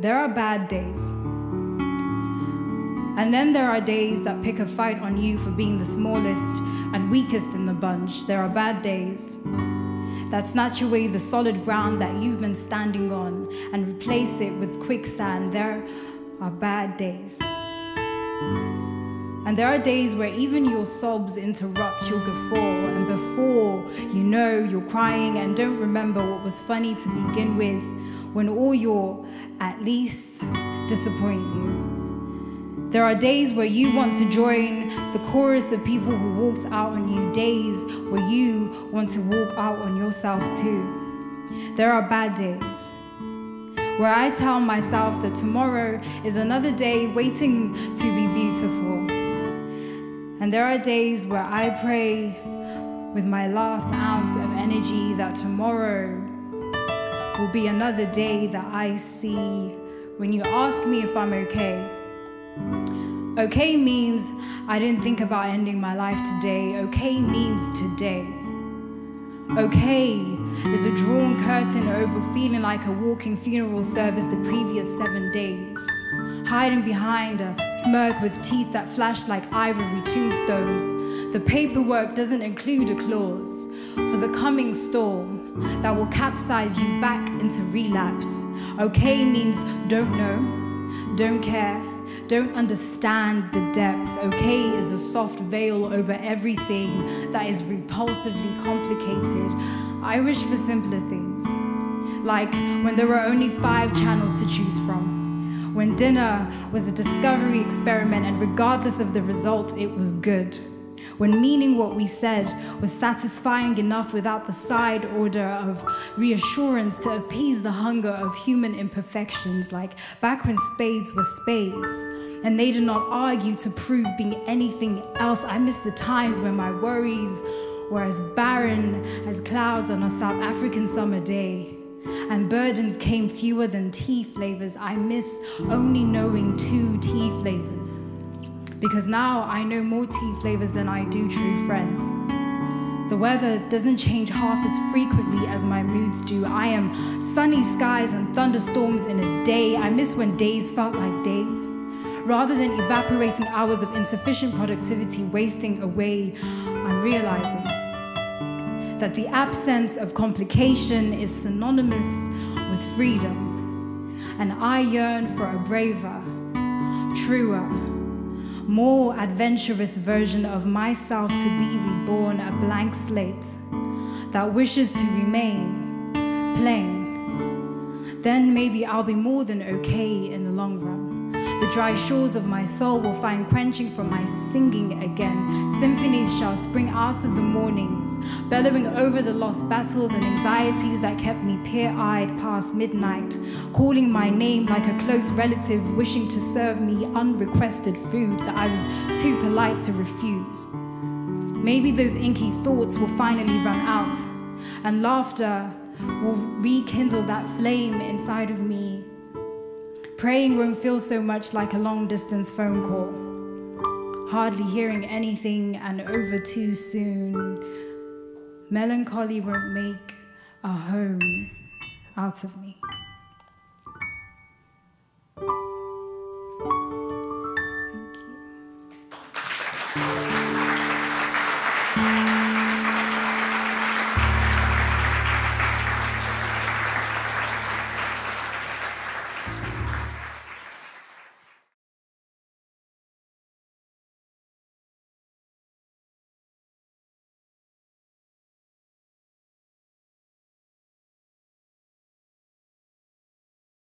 there are bad days. And then there are days that pick a fight on you for being the smallest and weakest in the bunch. There are bad days that snatch away the solid ground that you've been standing on and replace it with quicksand. There are bad days. And there are days where even your sobs interrupt your guffaw, and before you know, you're crying and don't remember what was funny to begin with, when all your at least disappoint you. There are days where you want to join the chorus of people who walked out on you, days where you want to walk out on yourself too. There are bad days where I tell myself that tomorrow is another day waiting to be beautiful. And there are days where I pray with my last ounce of energy that tomorrow will be another day that I see when you ask me if I'm okay. Okay means I didn't think about ending my life today. Okay means today. Okay is a drawn curtain over feeling like a walking funeral service the previous 7 days. Hiding behind a smirk with teeth that flashed like ivory tombstones. The paperwork doesn't include a clause for the coming storm that will capsize you back into relapse. Okay means don't know, don't care, don't understand the depth. Okay is a soft veil over everything that is repulsively complicated. I wish for simpler things, like when there were only 5 channels to choose from. When dinner was a discovery experiment and regardless of the result, it was good. When meaning what we said was satisfying enough without the side order of reassurance to appease the hunger of human imperfections, like back when spades were spades. And they did not argue to prove being anything else. I miss the times when my worries were as barren as clouds on a South African summer day. And burdens came fewer than tea flavors. I miss only knowing 2 tea flavors. Because now I know more tea flavors than I do true friends. The weather doesn't change half as frequently as my moods do. I am sunny skies and thunderstorms in a day. I miss when days felt like days. Rather than evaporating hours of insufficient productivity wasting away, I'm realizing that the absence of complication is synonymous with freedom. And I yearn for a braver, truer, more adventurous version of myself to be reborn, a blank slate that wishes to remain plain. Then maybe I'll be more than okay in the long run. The dry shores of my soul will find quenching from my singing again. Symphonies shall spring out of the mornings, bellowing over the lost battles and anxieties that kept me peer-eyed past midnight, calling my name like a close relative wishing to serve me unrequested food that I was too polite to refuse. Maybe those inky thoughts will finally run out, and laughter will rekindle that flame inside of me. Praying won't feel so much like a long-distance phone call, hardly hearing anything and over too soon. Melancholy won't make a home out of me.